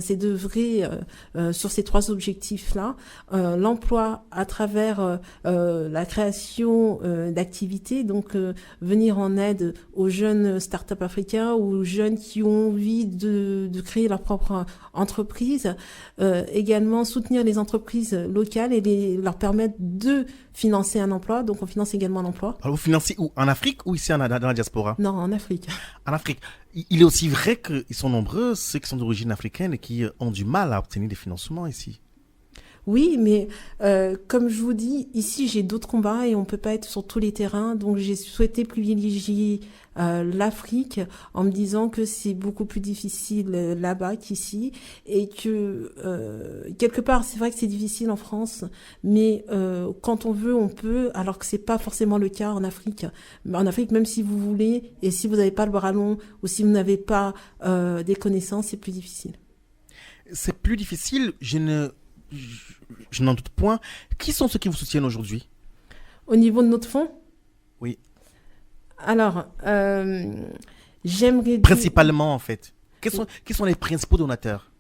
C'est d'œuvrer sur ces 3 objectifs-là. L'emploi à travers la création d'activités, donc venir en aide aux jeunes start-up africains ou aux jeunes qui ont envie de créer leur propre entreprise. Également soutenir les entreprises locales et leur permettre de financer un emploi. Donc on finance également l'emploi. Alors vous financez où? En Afrique ou ici dans la diaspora? Non, en Afrique. En Afrique. Il est aussi vrai qu'ils sont nombreux, ceux qui sont d'origine africaine et qui ont du mal à obtenir des financements ici. Oui, mais comme je vous dis, ici j'ai d'autres combats et on peut pas être sur tous les terrains. Donc j'ai souhaité privilégier l'Afrique en me disant que c'est beaucoup plus difficile là-bas qu'ici et que quelque part c'est vrai que c'est difficile en France, mais quand on veut on peut, alors que c'est pas forcément le cas en Afrique. En Afrique, même si vous voulez et si vous n'avez pas le bras long ou si vous n'avez pas des connaissances, c'est plus difficile. C'est plus difficile. Je n'en doute point. Qui sont ceux qui vous soutiennent aujourd'hui? Au niveau de notre fonds? Oui. Alors, j'aimerais dire... Principalement, en fait. Qui sont les principaux donateurs?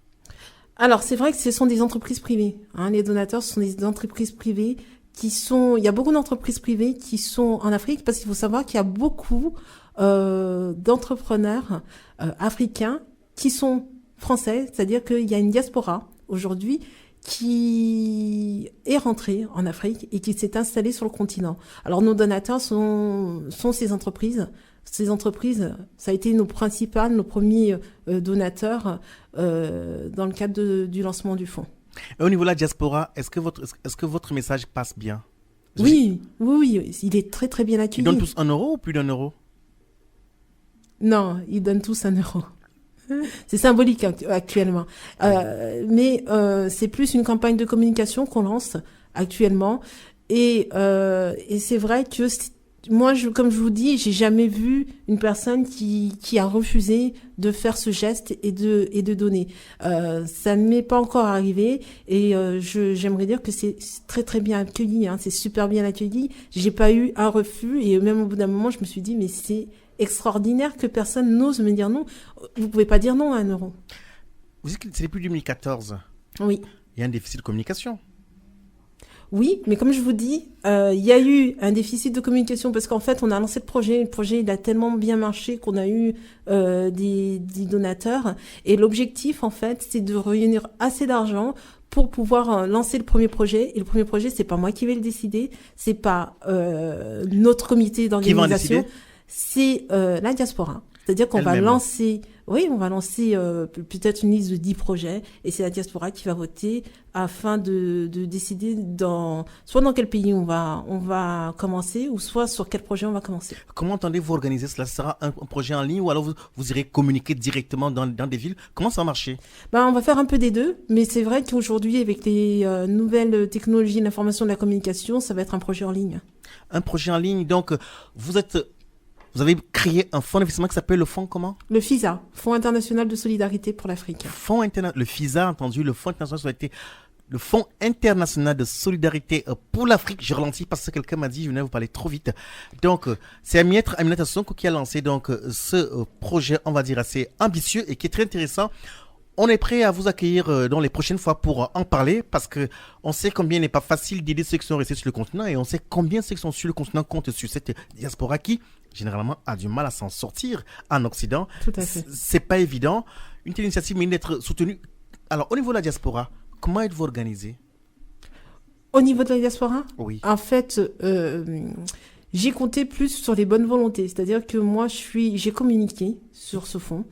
Alors, c'est vrai que ce sont des entreprises privées. Les donateurs, ce sont des entreprises privées qui sont... Il y a beaucoup d'entreprises privées qui sont en Afrique parce qu'il faut savoir qu'il y a beaucoup d'entrepreneurs africains qui sont français. C'est-à-dire qu'il y a une diaspora aujourd'hui qui est rentré en Afrique et qui s'est installé sur le continent. Alors nos donateurs sont ces entreprises. Ces entreprises, ça a été nos premiers donateurs dans le cadre du lancement du fonds. Et au niveau de la diaspora, est-ce que votre message passe bien? Oui, il est très très bien accueilli. Ils donnent tous 1 euro ou plus d'1 euro? Non, ils donnent tous 1 euro. C'est symbolique actuellement. Mais c'est plus une campagne de communication qu'on lance actuellement. Et c'est vrai que moi, comme je vous dis, j'ai jamais vu une personne qui a refusé de faire ce geste et de donner. Ça ne m'est pas encore arrivé et j'aimerais dire que c'est très très bien accueilli. C'est super bien accueilli. J'ai pas eu un refus et même au bout d'un moment, je me suis dit mais c'est extraordinaire que personne n'ose me dire non. Vous pouvez pas dire non à 1 euro. Vous dites que c'est depuis 2014. Oui. Il y a un déficit de communication. Oui, mais comme je vous dis, il y a eu un déficit de communication parce qu'en fait, on a lancé le projet. Le projet, il a tellement bien marché qu'on a eu des donateurs. Et l'objectif, en fait, c'est de réunir assez d'argent pour pouvoir lancer le premier projet. Et le premier projet, c'est pas moi qui vais le décider. C'est pas notre comité d'organisation. C'est la diaspora. C'est-à-dire qu'on va lancer, peut-être une liste de 10 projets et c'est la diaspora qui va voter afin de décider soit dans quel pays on va commencer ou soit sur quel projet on va commencer. Comment entendez-vous organiser cela? Ce sera un projet en ligne ou alors vous irez communiquer directement dans des villes? Comment ça va marcher? On va faire un peu des deux, mais c'est vrai qu'aujourd'hui, avec les nouvelles technologies de l'information et de la communication, ça va être un projet en ligne. Un projet en ligne, donc vous avez créé un fonds d'investissement qui s'appelle le fonds comment? Le FISA, Fonds international de solidarité pour l'Afrique. Le FISA, entendu, le Fonds international de solidarité. Le Fonds international de solidarité pour l'Afrique. Je ralentis parce que quelqu'un m'a dit je venais vous parler trop vite. Donc, c'est Aminata Sonko qui a lancé donc ce projet, on va dire, assez ambitieux et qui est très intéressant. On est prêt à vous accueillir dans les prochaines fois pour en parler parce que on sait combien il n'est pas facile d'aider ceux qui sont restés sur le continent et on sait combien ceux qui sont sur le continent comptent sur cette diaspora qui, généralement, a du mal à s'en sortir en Occident. Tout à fait. C'est pas évident. une telle initiative mérite d'être soutenue. Alors, au niveau de la diaspora, comment êtes-vous organisé? Au niveau de la diaspora, Oui. en fait, j'ai compté plus sur les bonnes volontés. C'est-à-dire que moi, j'ai communiqué sur ce fonds.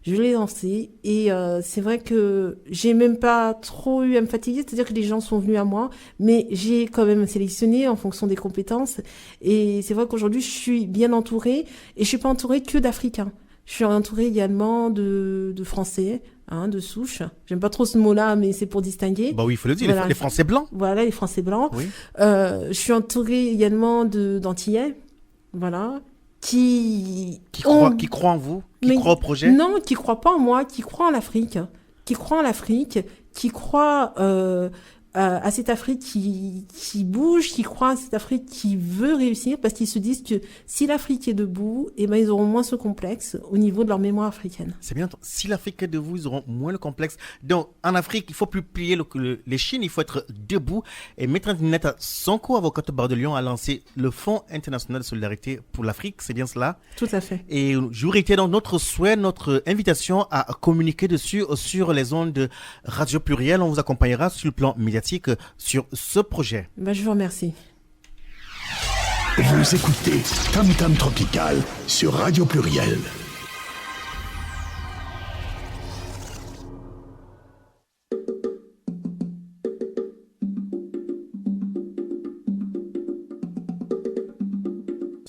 Je l'ai lancé et c'est vrai que j'ai même pas trop eu à me fatiguer, c'est-à-dire que les gens sont venus à moi, mais j'ai quand même sélectionné en fonction des compétences et c'est vrai qu'aujourd'hui je suis bien entourée et je suis pas entourée que d'Africains. Je suis entourée également de Français, de souche. J'aime pas trop ce mot-là, mais c'est pour distinguer. Bah oui, il faut le dire, Voilà. les Français blancs. Voilà, les Français blancs. Oui. Je suis entourée également d'Antillais, voilà, qui croient en vous, qui croient au projet. Non, qui croient pas en moi, qui croient en l'Afrique, qui croient à cette Afrique qui bouge, qui croit à cette Afrique qui veut réussir, parce qu'ils se disent que si l'Afrique est debout, eh ben, ils auront moins ce complexe au niveau de leur mémoire africaine. C'est bien. Si l'Afrique est debout, ils auront moins le complexe. Donc, en Afrique, il ne faut plus plier les chines, il faut être debout. Et Maître Ninetta Sonko, avocate au barreau de Lyon, a lancé le Fonds international de solidarité pour l'Afrique. C'est bien cela? Tout à fait. Et je vous réitère donc notre souhait, notre invitation à communiquer dessus sur les ondes de Radio Pluriel. On vous accompagnera sur le plan médiatique sur ce projet. Ben, je vous remercie. Vous écoutez Tam Tam Tropical sur Radio Pluriel.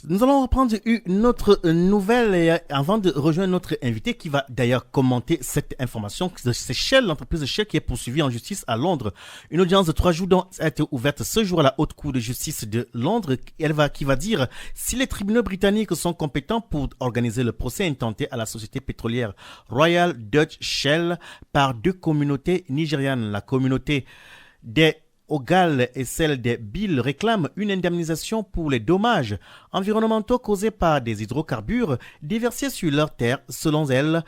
Nous allons reprendre une autre nouvelle et avant de rejoindre notre invité qui va d'ailleurs commenter cette information. C'est Shell, l'entreprise de Shell qui est poursuivie en justice à Londres. Une audience de 3 jours a été ouverte ce jour à la Haute Cour de justice de Londres qui va dire si les tribunaux britanniques sont compétents pour organiser le procès intenté à la société pétrolière Royal Dutch Shell par 2 communautés nigérianes. La communauté des Ogal et celle des Bill réclament une indemnisation pour les dommages environnementaux causés par des hydrocarbures déversés sur leurs terres, selon elles,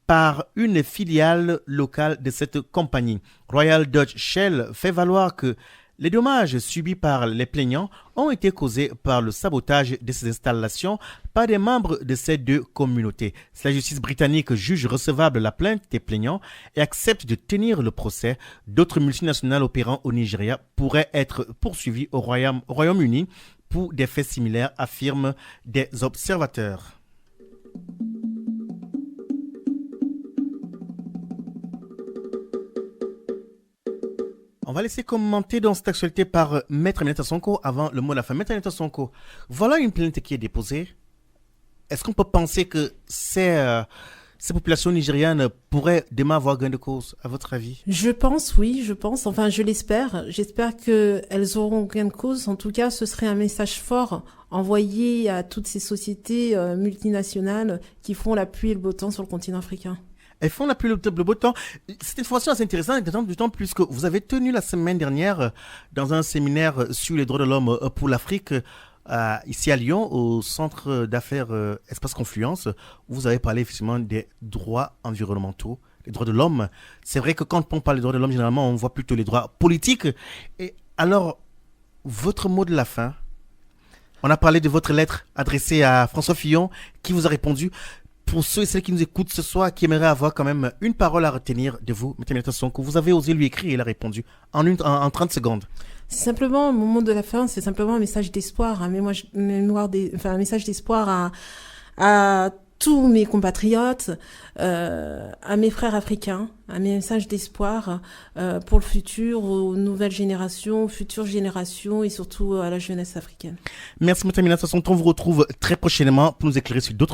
par une filiale locale de cette compagnie. Royal Dutch Shell fait valoir que les dommages subis par les plaignants ont été causés par le sabotage de ces installations par des membres de ces 2 communautés. La justice britannique juge recevable la plainte des plaignants et accepte de tenir le procès. D'autres multinationales opérant au Nigeria pourraient être poursuivies au Royaume-Uni pour des faits similaires, affirment des observateurs. On va laisser commenter dans cette actualité par Maître Ninetta Sonko avant le mot de la fin. Maître Ninetta Sonko, voilà une plainte qui est déposée. Est-ce qu'on peut penser que ces populations nigérianes pourraient demain avoir gain de cause, à votre avis? Je pense, enfin je l'espère. J'espère qu'elles auront gain de cause. En tout cas, ce serait un message fort envoyé à toutes ces sociétés multinationales qui font la pluie et le beau temps sur le continent africain. Elles font la pluie et le beau temps. Cette information assez intéressante, d'autant plus que vous avez tenu la semaine dernière dans un séminaire sur les droits de l'homme pour l'Afrique, ici à Lyon, au centre d'affaires Espace Confluence, où vous avez parlé effectivement des droits environnementaux, des droits de l'homme. C'est vrai que quand on parle des droits de l'homme, généralement, on voit plutôt les droits politiques. Et alors, votre mot de la fin, on a parlé de votre lettre adressée à François Fillon, qui vous a répondu. Pour ceux et celles qui nous écoutent ce soir, qui aimeraient avoir quand même une parole à retenir de vous, Maître Ninetta Sonko, vous avez osé lui écrire et il a répondu en 30 secondes. C'est simplement, mon mot de la fin, c'est simplement un message d'espoir, un message d'espoir à tous mes compatriotes, à mes frères africains, un message d'espoir pour le futur, aux nouvelles générations, aux futures générations et surtout à la jeunesse africaine. Merci Maître Ninetta Sonko, on vous retrouve très prochainement pour nous éclairer sur d'autres